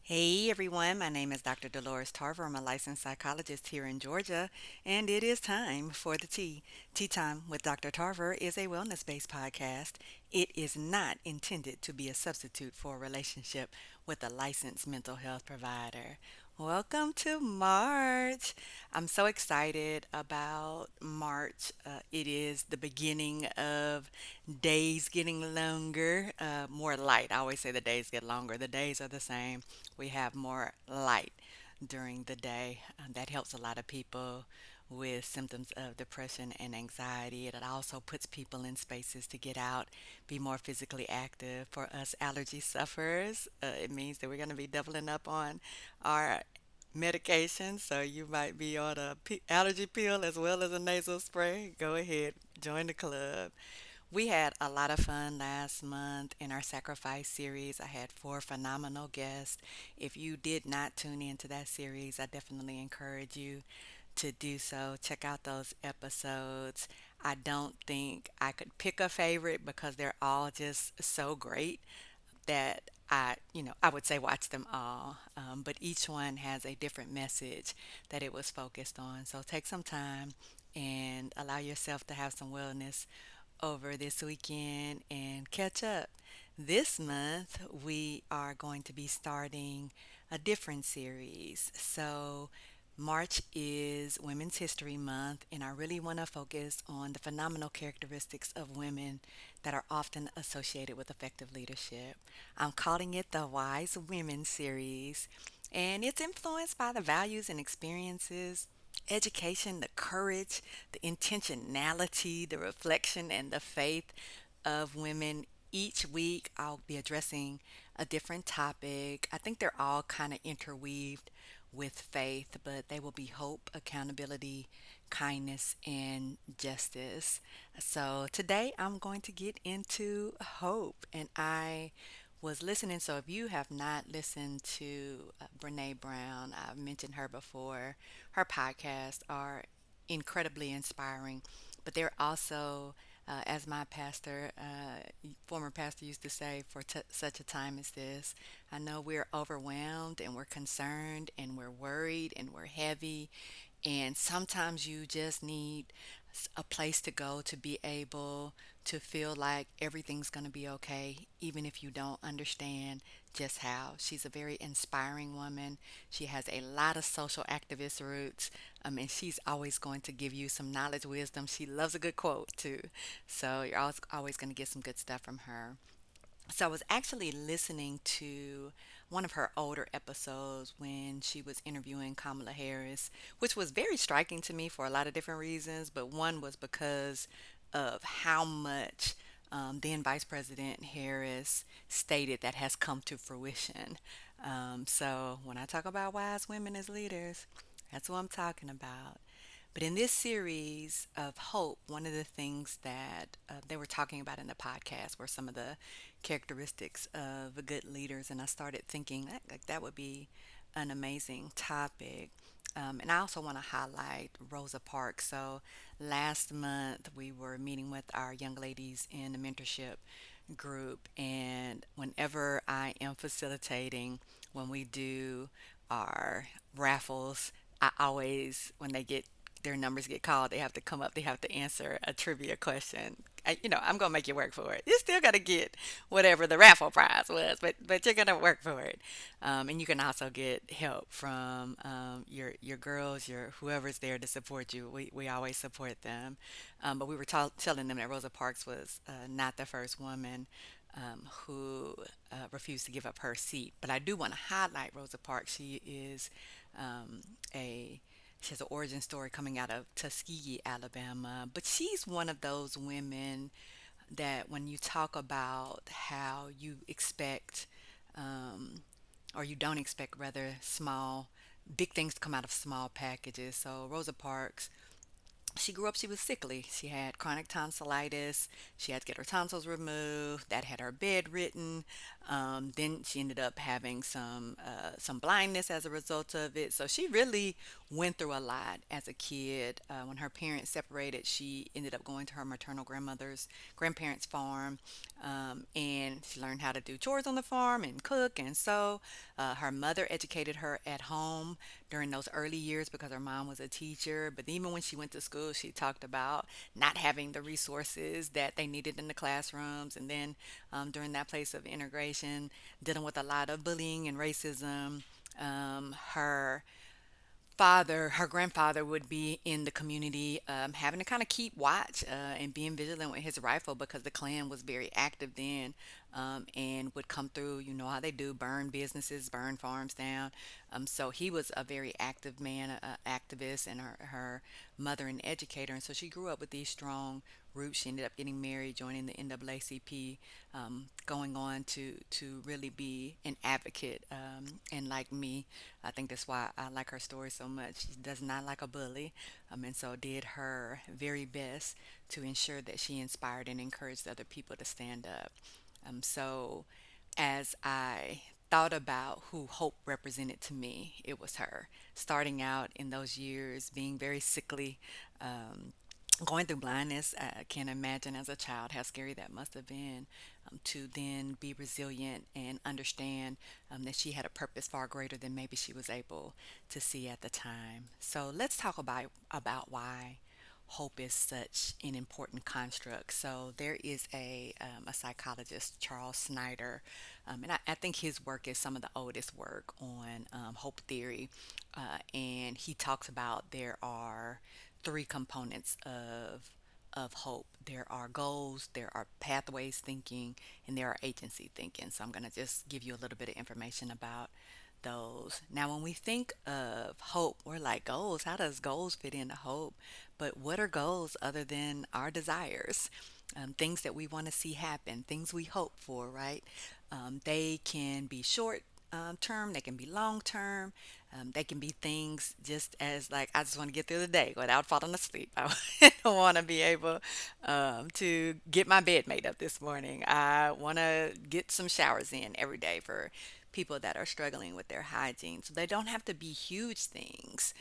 Hey everyone, my name is Dr. Dolores Tarver. I'm a licensed psychologist here in Georgia, and it is time for the tea. Tea Time with Dr. Tarver is a wellness based podcast. It is not intended to be a substitute for a relationship with a licensed mental health provider. Welcome to March. I'm so excited about March. It is the beginning of days getting longer, more light. I always say the days get longer. The days are the same. We have more light during the day. That helps a lot of people with symptoms of depression and anxiety. It also puts people in spaces to get out, be more physically active. For us allergy sufferers, it means that we're going to be doubling up on our medication. So you might be on a allergy pill as well as a nasal spray. Go ahead, join the club. We had a lot of fun last month in our sacrifice series. I had four phenomenal guests. If you did not tune into that series, I definitely encourage you to do so. Check out those episodes. I don't think I could pick a favorite because they're all just so great that I would say watch them all. But each one has a different message that it was focused on. So take some time and allow yourself to have some wellness over this weekend and catch up. This month, we are going to be starting a different series. So, March is Women's History Month, and I really want to focus on the phenomenal characteristics of women that are often associated with effective leadership. I'm calling it the Wise Women series, and it's influenced by the values and experiences, education, the courage, the intentionality, the reflection, and the faith of women. Each week, I'll be addressing a different topic. I think they're all kind of interweaved with faith, but they will be hope, accountability, kindness, and justice. So today, I'm going to get into hope, and I was listening. So if you have not listened to Brene Brown, I've mentioned her before. Her podcasts are incredibly inspiring, but they're also, as my pastor, former pastor used to say, for such a time as this. I know we're overwhelmed and we're concerned and we're worried and we're heavy, and sometimes you just need a place to go to be able to feel like everything's going to be okay, even if you don't understand just how. She's a very inspiring woman. She has a lot of social activist roots, and she's always going to give you some knowledge, wisdom. She loves a good quote, too. So you're always going to get some good stuff from her. So I was actually listening to one of her older episodes when she was interviewing Kamala Harris, which was very striking to me for a lot of different reasons. But one was because of how much then Vice President Harris stated that has come to fruition. So when I talk about wise women as leaders, that's what I'm talking about. But in this series of hope, one of the things that they were talking about in the podcast were some of the characteristics of good leaders. And I started thinking that would be an amazing topic. And I also want to highlight Rosa Parks. So last month we were meeting with our young ladies in the mentorship group. And whenever I am facilitating, when we do our raffles, I always, when their numbers get called, they have to come up, they have to answer a trivia question. I'm gonna make you work for it. You still gotta get whatever the raffle prize was, but you're gonna work for it. And you can also get help from your girls, your whoever's there to support you. We always support them. But we were telling them that Rosa Parks was not the first woman who refused to give up her seat. But I do want to highlight Rosa Parks. Um, a she has an origin story coming out of Tuskegee, Alabama. But she's one of those women that when you talk about how you expect, um, or you don't expect rather, big things to come out of small packages. So Rosa Parks, she grew up, she was sickly. She had chronic tonsillitis. She had to get her tonsils removed. That had her bedridden. Then she ended up having some blindness as a result of it. So she really went through a lot as a kid. When her parents separated, she ended up going to her maternal grandmother's grandparents' farm, and she learned how to do chores on the farm and cook and sew. Her mother educated her at home during those early years because her mom was a teacher. But even when she went to school, she talked about not having the resources that they needed in the classrooms. And then during that place of integration, dealing with a lot of bullying and racism. Her grandfather would be in the community, having to kind of keep watch and being vigilant with his rifle because the Klan was very active then, and would come through. You know how they do, burn businesses, burn farms down. So he was a very active man, activist, and her mother an educator. And so she grew up with these strong roots. She ended up getting married, joining the NAACP, going on to really be an advocate. And like me, I think that's why I like her story so much. She does not like a bully, and so did her very best to ensure that she inspired and encouraged other people to stand up. So as I thought about who hope represented to me, it was her. Starting out in those years, being very sickly, going through blindness, I can imagine as a child how scary that must have been, to then be resilient and understand that she had a purpose far greater than maybe she was able to see at the time. So let's talk about why hope is such an important construct. So there is a psychologist, Charles Snyder, and I think his work is some of the oldest work on hope theory. And he talks about there are three components of hope. There are goals, there are pathways thinking, and there are agency thinking. So I'm going to just give you a little bit of information about those. Now, when we think of hope, we're like, goals, how does goals fit into hope? But what are goals other than our desires? Things that we want to see happen, things we hope for, right? They can be short term, they can be long term, they can be things just as like, I just want to get through the day without falling asleep. I want to be able to get my bed made up this morning. I want to get some showers in every day for people that are struggling with their hygiene. So they don't have to be huge things.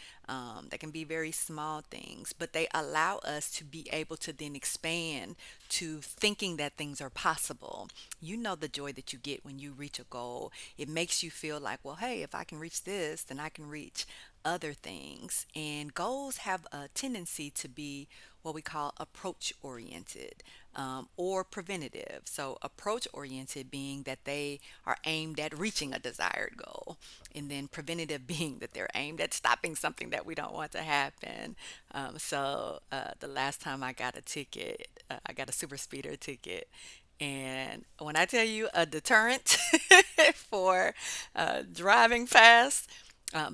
They can be very small things, but they allow us to be able to then expand to thinking that things are possible. You know the joy that you get when you reach a goal. It makes you feel like, well, hey, if I can reach this, then I can reach other things. And goals have a tendency to be what we call approach oriented, or preventative. So, approach oriented being that they are aimed at reaching a desired goal, and then preventative being that they're aimed at stopping something that we don't want to happen. The last time I got a ticket, I got a super speeder ticket. And when I tell you a deterrent for driving fast,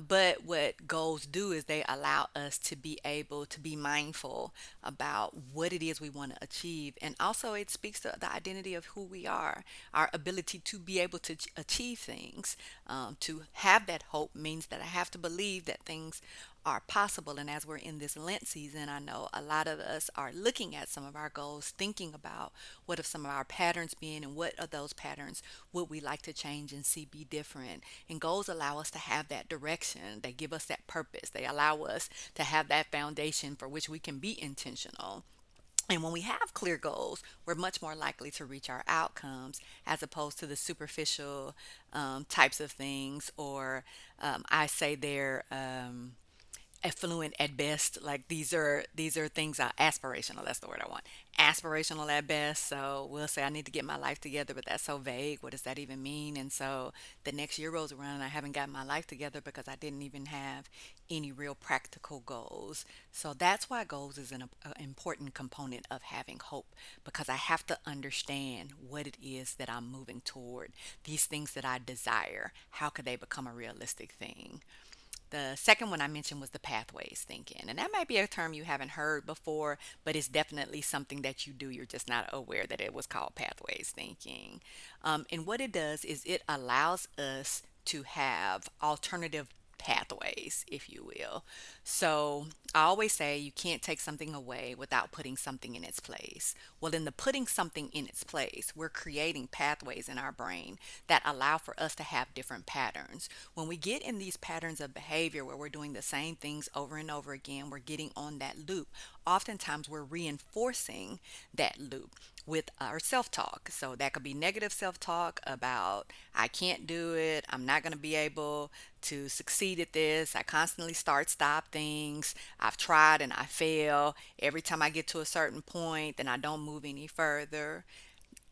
but what goals do is they allow us to be able to be mindful about what it is we want to achieve. And also, it speaks to the identity of who we are, our ability to be able to achieve things. To have that hope means that I have to believe that things are possible. And as we're in this Lent season, I know a lot of us are looking at some of our goals, thinking about what have some of our patterns been and what of those patterns would we like to change and see be different. And goals allow us to have that direction. They give us that purpose. They allow us to have that foundation for which we can be intentional. And when we have clear goals, we're much more likely to reach our outcomes as opposed to the superficial types of things, or I say they're affluent at best. Like these are things aspirational. That's the word I want. Aspirational at best. So we'll say I need to get my life together, but that's so vague. What does that even mean? And so the next year rolls around and I haven't gotten my life together because I didn't even have any real practical goals. So that's why goals is an important component of having hope, because I have to understand what it is that I'm moving toward. These things that I desire, how could they become a realistic thing? The second one I mentioned was the pathways thinking. And that might be a term you haven't heard before, but it's definitely something that you do. You're just not aware that it was called pathways thinking. And what it does is it allows us to have alternative pathways, if you will. So I always say you can't take something away without putting something in its place. Well, in the putting something in its place, we're creating pathways in our brain that allow for us to have different patterns. When we get in these patterns of behavior where we're doing the same things over and over again, we're getting on that loop. Oftentimes, we're reinforcing that loop with our self talk. So that could be negative self talk about, I can't do it, I'm not going to be able to succeed at this, I constantly start, stop things, I've tried and I fail. Every time I get to a certain point, then I don't move any further.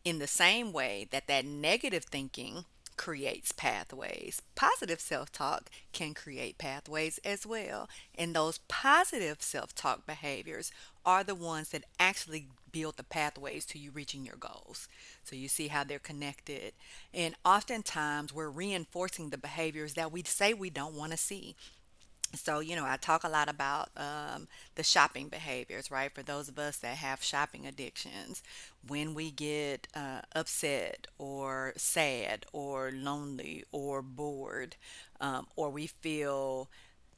In the same way that negative thinking creates pathways, positive self-talk can create pathways as well. And those positive self-talk behaviors are the ones that actually build the pathways to you reaching your goals. So you see how they're connected. And oftentimes we're reinforcing the behaviors that we say we don't want to see. So, I talk a lot about the shopping behaviors, right? For those of us that have shopping addictions, when we get upset or sad or lonely or bored, or we feel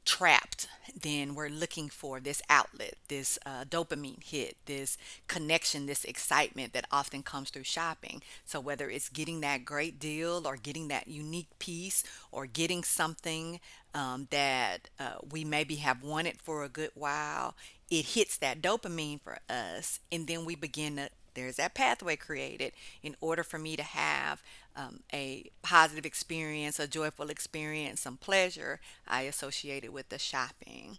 trapped, then we're looking for this outlet, this dopamine hit, this connection, this excitement that often comes through shopping. So, whether it's getting that great deal or getting that unique piece or getting something that we maybe have wanted for a good while, it hits that dopamine for us, and then we begin to there's that pathway created in order for me to have a positive experience, a joyful experience, some pleasure. I associate it with the shopping.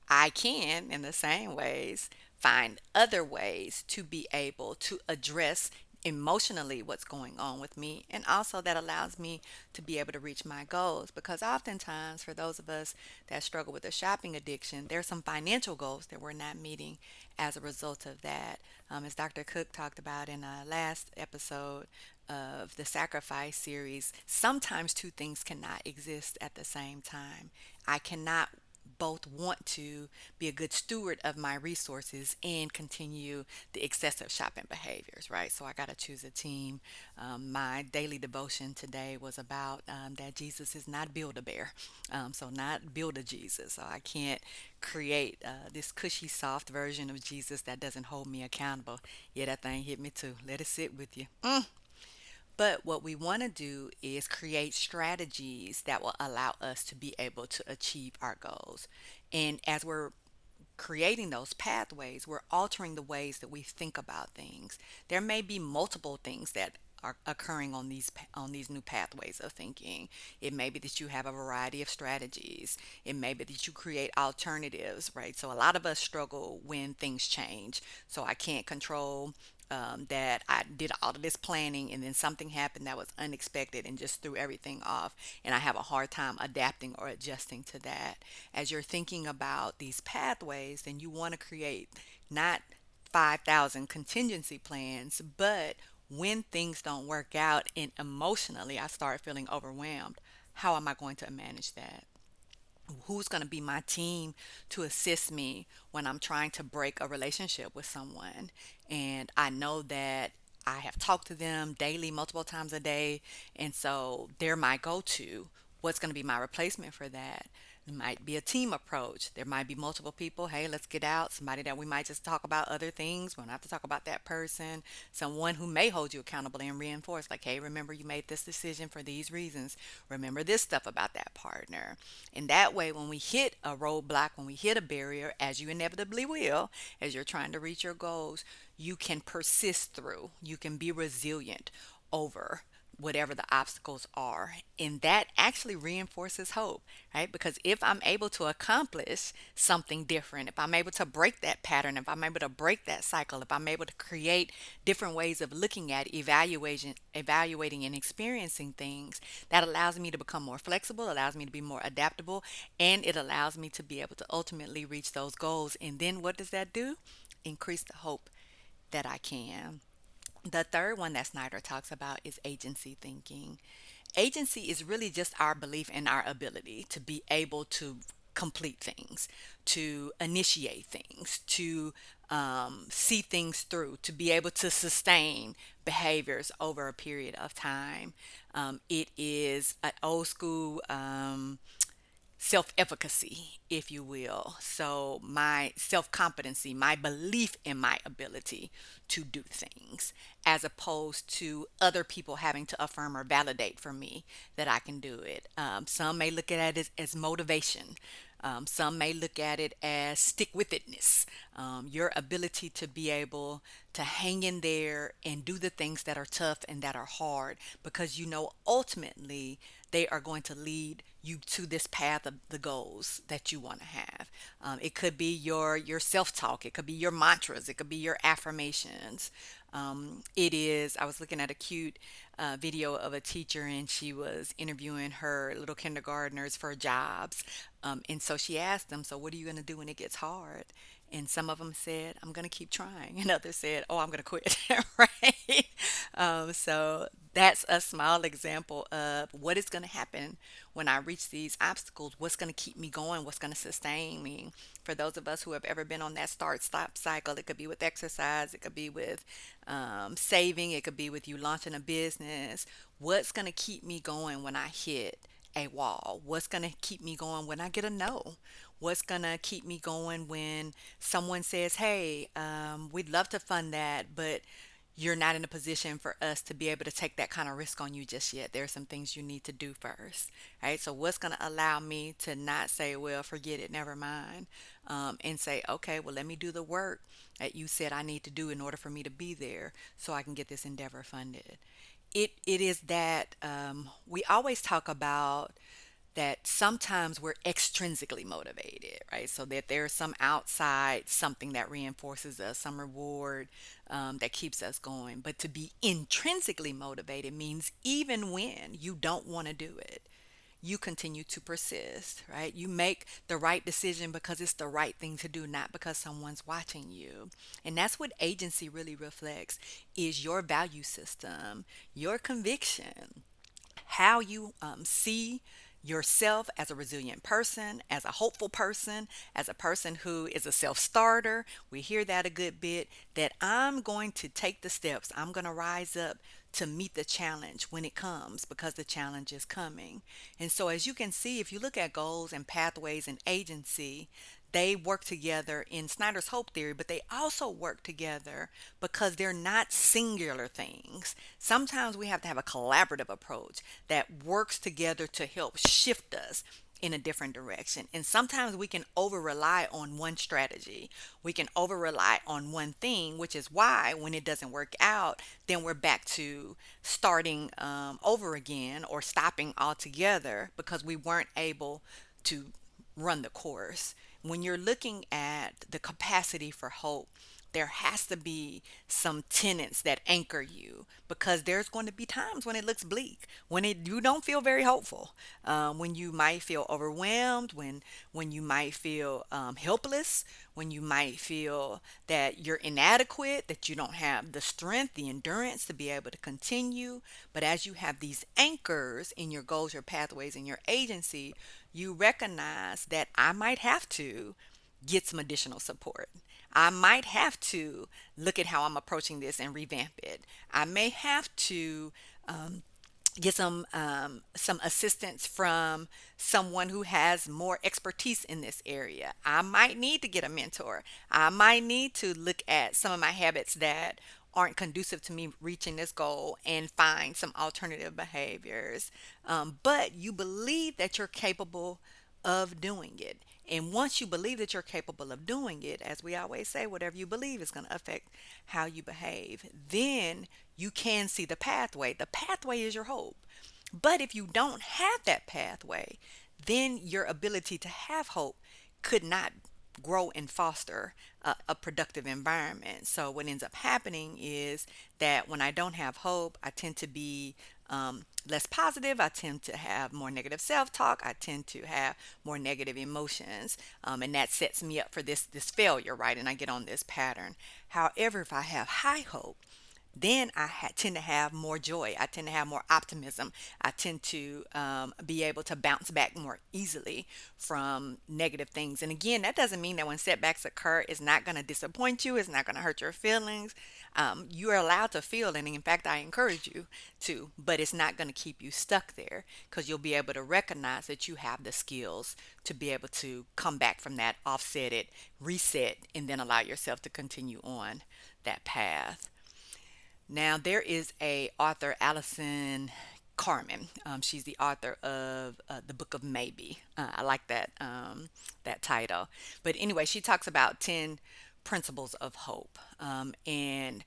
I can, in the same ways, find other ways to be able to address emotionally what's going on with me, and also that allows me to be able to reach my goals, because oftentimes for those of us that struggle with a shopping addiction, there are some financial goals that we're not meeting as a result of that. As Dr. Cook talked about in a last episode of the sacrifice series, sometimes two things cannot exist at the same time. I cannot both want to be a good steward of my resources and continue the excessive shopping behaviors, right? So I got to choose a team. My daily devotion today was about that Jesus is not Build a Bear, so not build a Jesus. So I can't create this cushy, soft version of Jesus that doesn't hold me accountable. Yeah, that thing hit me too. Let it sit with you. But what we want to do is create strategies that will allow us to be able to achieve our goals. And as we're creating those pathways, we're altering the ways that we think about things. There may be multiple things that are occurring on these new pathways of thinking. It may be that you have a variety of strategies. It may be that you create alternatives, right? So a lot of us struggle when things change. So I can't control that I did all of this planning and then something happened that was unexpected and just threw everything off. And I have a hard time adapting or adjusting to that. As you're thinking about these pathways, then you want to create not 5,000 contingency plans, but when things don't work out and emotionally I start feeling overwhelmed, how am I going to manage that? Who's going to be my team to assist me when I'm trying to break a relationship with someone? And I know that I have talked to them daily, multiple times a day, and so they're my go to. What's going to be my replacement for that? It might be a team approach. There might be multiple people. Hey, let's get out. Somebody that we might just talk about other things. We don't have to talk about that person. Someone who may hold you accountable and reinforce, like, hey, remember you made this decision for these reasons. Remember this stuff about that partner. And that way, when we hit a roadblock, when we hit a barrier, as you inevitably will, as you're trying to reach your goals, you can persist through. You can be resilient over whatever the obstacles are. And that actually reinforces hope, right? Because if I'm able to accomplish something different, if I'm able to break that pattern, if I'm able to break that cycle, if I'm able to create different ways of looking at evaluating and experiencing things, that allows me to become more flexible, allows me to be more adaptable, and it allows me to be able to ultimately reach those goals. And then what does that do? Increase the hope that I can. The third one that Snyder talks about is agency thinking. Agency is really just our belief in our ability to be able to complete things, to initiate things, to see things through, to be able to sustain behaviors over a period of time. It is an old school self efficacy, if you will. So, my self competency, my belief in my ability to do things, as opposed to other people having to affirm or validate for me that I can do it. Some may look at it as motivation. Some may look at it as stick with itness, your ability to be able to hang in there and do the things that are tough and that are hard because you know ultimately they are going to lead you to this path of the goals that you want to have. It could be your self talk, it could be your mantras, it could be your affirmations. It is. I was looking at a cute video of a teacher, and she was interviewing her little kindergartners for jobs. And so she asked them, "So what are you going to do when it gets hard?" And some of them said, "I'm going to keep trying." And others said, "Oh, I'm going to quit." Right? So that's a small example of what is going to happen when I reach these obstacles. What's going to keep me going? What's going to sustain me? For those of us who have ever been on that start stop cycle, it could be with exercise, it could be with saving, it could be with you launching a business. What's going to keep me going when I hit a wall? What's going to keep me going when I get a no? What's going to keep me going when someone says, "Hey, we'd love to fund that, but you're not in a position for us to be able to take that kind of risk on you just yet. There are some things you need to do first." Right? So, what's going to allow me to not say, "Well, forget it, never mind," and say, "Okay, well, let me do the work that you said I need to do in order for me to be there so I can get this endeavor funded." It is that we always talk about that sometimes we're extrinsically motivated, right? So that there's some outside something that reinforces us, some reward that keeps us going. But to be intrinsically motivated means even when you don't want to do it, you continue to persist, right? You make the right decision because it's the right thing to do, not because someone's watching you. And that's what agency really reflects is your value system, your conviction, how you see yourself as a resilient person, as a hopeful person, as a person who is a self starter. We hear that a good bit that I'm going to take the steps, I'm going to rise up to meet the challenge when it comes because the challenge is coming. And so, as you can see, if you look at goals and pathways and agency, they work together in Snyder's Hope theory, but they also work together because they're not singular things. Sometimes we have to have a collaborative approach that works together to help shift us in a different direction. And sometimes we can over rely on one strategy. We can over rely on one thing, which is why when it doesn't work out, then we're back to starting over again or stopping altogether because we weren't able to run the course. When you're looking at the capacity for hope, there has to be some tenets that anchor you because there's going to be times when it looks bleak, when you don't feel very hopeful, when you might feel overwhelmed, when you might feel helpless, when you might feel that you're inadequate, that you don't have the strength, the endurance to be able to continue. But as you have these anchors in your goals, your pathways, and your agency, you recognize that I might have to get some additional support. I might have to look at how I'm approaching this and revamp it. I may have to get some assistance from someone who has more expertise in this area. I might need to get a mentor. I might need to look at some of my habits that aren't conducive to me reaching this goal and find some alternative behaviors. But you believe that you're capable of doing it. And once you believe that you're capable of doing it, as we always say, whatever you believe is going to affect how you behave. Then you can see the pathway. The pathway is your hope. But if you don't have that pathway, then your ability to have hope could not grow and foster a productive environment. So, what ends up happening is that when I don't have hope, I tend to be less positive. I tend to have more negative self talk. I tend to have more negative emotions. And that sets me up for this failure, right? And I get on this pattern. However, if I have high hope, then tend to have more joy. I tend to have more optimism. I tend to be able to bounce back more easily from negative things. And again, that doesn't mean that when setbacks occur, it's not going to disappoint you, it's not going to hurt your feelings. You are allowed to feel, and in fact, I encourage you to, but it's not going to keep you stuck there because you'll be able to recognize that you have the skills to be able to come back from that, offset it, reset, and then allow yourself to continue on that path. Now, there is a author, Allison Carmen. She's the author of the Book of Maybe. I like that title. But anyway, she talks about 10 principles of hope, and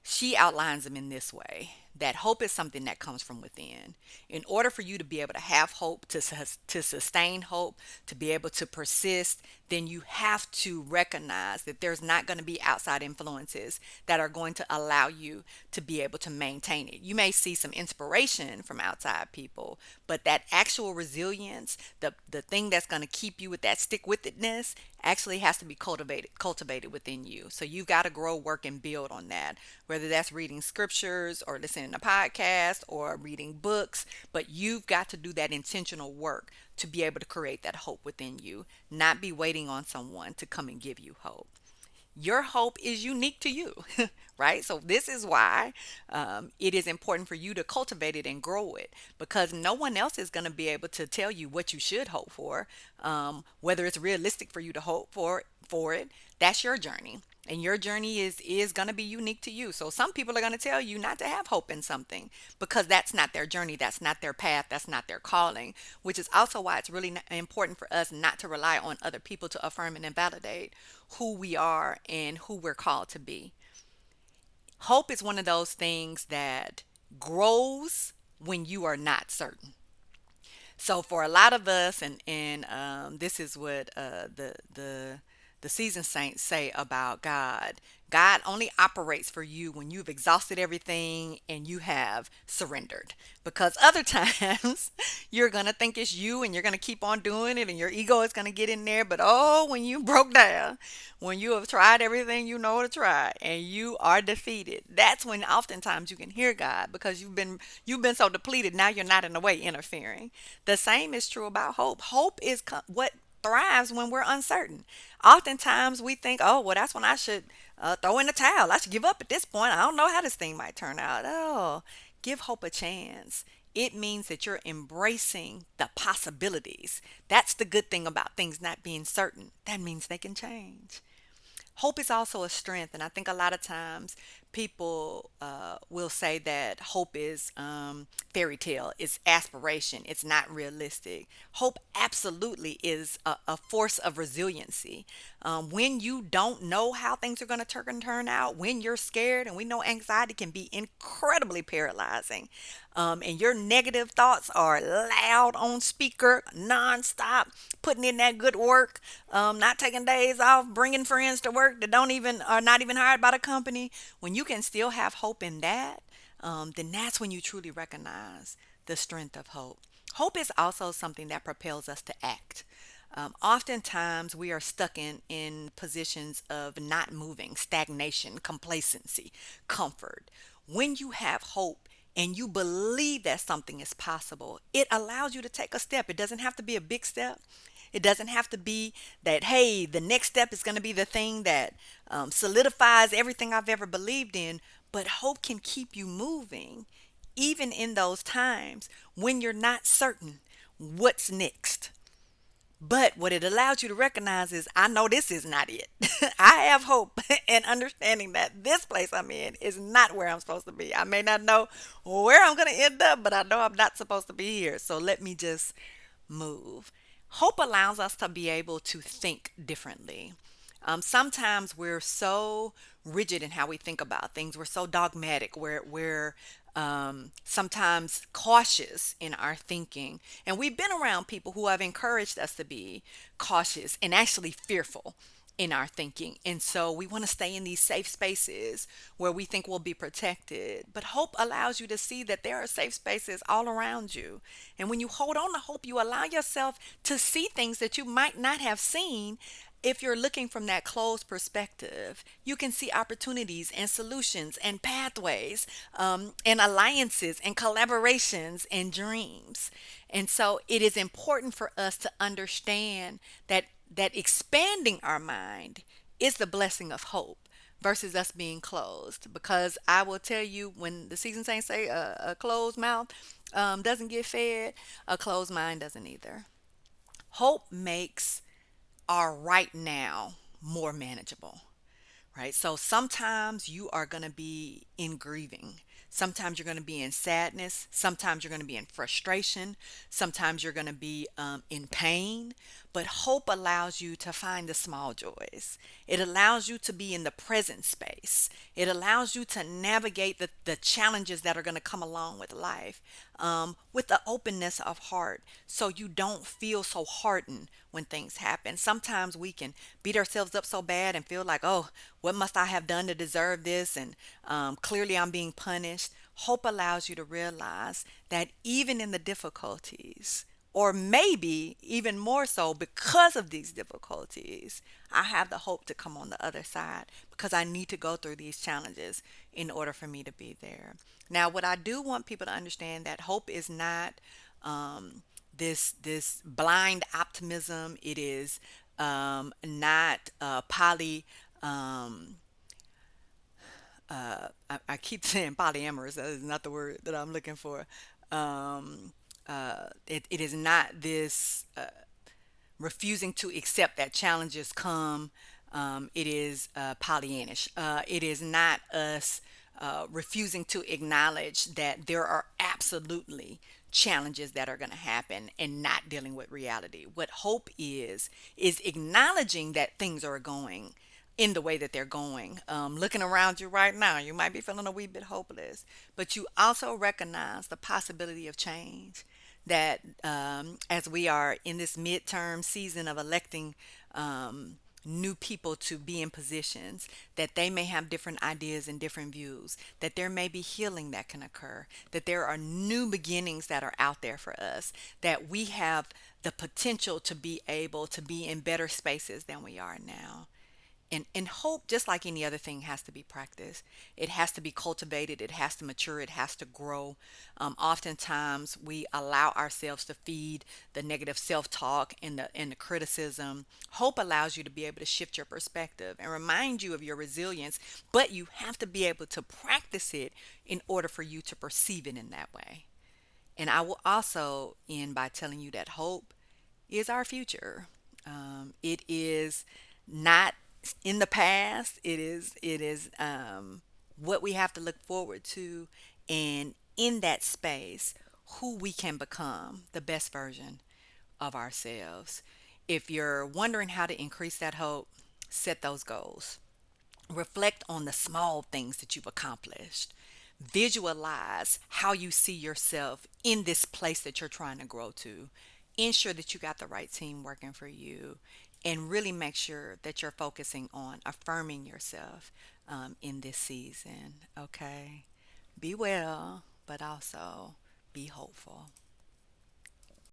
she outlines them in this way: that hope is something that comes from within. In order for you to be able to have hope, to sustain hope, to be able to persist, then you have to recognize that there's not going to be outside influences that are going to allow you to be able to maintain it. You may see some inspiration from outside people, but that actual resilience, the thing that's going to keep you with that stick with itness, actually has to be cultivated within you. So you've got to grow, work, and build on that, whether that's reading scriptures or listening to podcasts or reading books. But you've got to do that intentional work to be able to create that hope within you, not be waiting on someone to come and give you hope. Your hope is unique to you, right? So, this is why it is important for you to cultivate it and grow it, because no one else is going to be able to tell you what you should hope for, whether it's realistic for you to hope for it. That's your journey. And your journey is going to be unique to you. So some people are going to tell you not to have hope in something because that's not their journey, that's not their path, that's not their calling, which is also why it's really important for us not to rely on other people to affirm and invalidate who we are and who we're called to be. Hope is one of those things that grows when you are not certain. So for a lot of us, and this is what the seasoned saints say about God. God only operates for you when you've exhausted everything and you have surrendered. Because other times you're going to think it's you and you're going to keep on doing it and your ego is going to get in there. But oh, when you broke down, when you have tried everything you know to try and you are defeated, that's when oftentimes you can hear God, because you've been so depleted. Now you're not in the way interfering. The same is true about hope. Hope is what thrives when we're uncertain. Oftentimes we think, oh, well, that's when I should throw in the towel. I should give up at this point. I don't know how this thing might turn out. Oh, give hope a chance. It means that you're embracing the possibilities. That's the good thing about things not being certain. That means they can change. Hope is also a strength, and I think a lot of times people will say that hope is fairy tale, it's aspiration, it's not realistic. Hope absolutely is a force of resiliency. When you don't know how things are going to turn out, when you're scared, and we know anxiety can be incredibly paralyzing, and your negative thoughts are loud on speaker nonstop, putting in that good work, not taking days off, bringing friends to work that don't even are not even hired by the company. When you can still have hope in that, then that's when you truly recognize the strength of hope. Hope is also something that propels us to act. Oftentimes, we are stuck in positions of not moving, stagnation, complacency, comfort. When you have hope and you believe that something is possible, it allows you to take a step. It doesn't have to be a big step. It doesn't have to be that, hey, the next step is going to be the thing that solidifies everything I've ever believed in. But hope can keep you moving, even in those times when you're not certain what's next. But what it allows you to recognize is, I know this is not it. I have hope and understanding that this place I'm in is not where I'm supposed to be. I may not know where I'm going to end up, but I know I'm not supposed to be here. So let me just move. Hope allows us to be able to think differently. Sometimes we're so rigid in how we think about things. We're so dogmatic. We're sometimes cautious in our thinking. And we've been around people who have encouraged us to be cautious and actually fearful in our thinking. And so we want to stay in these safe spaces where we think we'll be protected. But hope allows you to see that there are safe spaces all around you. And when you hold on to hope, you allow yourself to see things that you might not have seen if you're looking from that closed perspective, you can see opportunities and solutions and pathways, and alliances and collaborations and dreams. And so it is important for us to understand that expanding our mind is the blessing of hope versus us being closed. Because I will tell you, when the seasoned saints say a closed mouth doesn't get fed, a closed mind doesn't either. Hope makes our right now more manageable, right? So sometimes you are going to be in grieving. Sometimes you're going to be in sadness. Sometimes you're going to be in frustration. Sometimes you're going to be in pain. But hope allows you to find the small joys. It allows you to be in the present space. It allows you to navigate the challenges that are going to come along with life, with the openness of heart, so you don't feel so hardened when things happen. Sometimes we can beat ourselves up so bad and feel like, oh, what must I have done to deserve this? And clearly I'm being punished. Hope allows you to realize that even in the difficulties, or maybe even more so because of these difficulties, I have the hope to come on the other side, because I need to go through these challenges in order for me to be there. Now, what I do want people to understand, that hope is not this blind optimism. It is not poly. Um, I keep saying polyamorous. That is not the word that I'm looking for. Um, it is not this refusing to accept that challenges come. It is Pollyannish. It is not us refusing to acknowledge that there are absolutely challenges that are going to happen and not dealing with reality. What hope is acknowledging that things are going in the way that they're going. Looking around you right now, you might be feeling a wee bit hopeless, but you also recognize the possibility of change. That as we are in this midterm season of electing new people to be in positions, that they may have different ideas and different views, that there may be healing that can occur, that there are new beginnings that are out there for us, that we have the potential to be able to be in better spaces than we are now. And hope, just like any other thing, has to be practiced. It has to be cultivated. It has to mature. It has to grow. Oftentimes we allow ourselves to feed the negative self-talk and the criticism. Hope allows you to be able to shift your perspective and remind you of your resilience, but you have to be able to practice it in order for you to perceive it in that way. And I will also end by telling you that hope is our future. It is not in the past. It is what we have to look forward to, and in that space, who we can become, the best version of ourselves. If you're wondering how to increase that hope, set those goals. Reflect on the small things that you've accomplished. Visualize how you see yourself in this place that you're trying to grow to. Ensure that you got the right team working for you. And really make sure that you're focusing on affirming yourself in this season. Okay? Be well, but also be hopeful.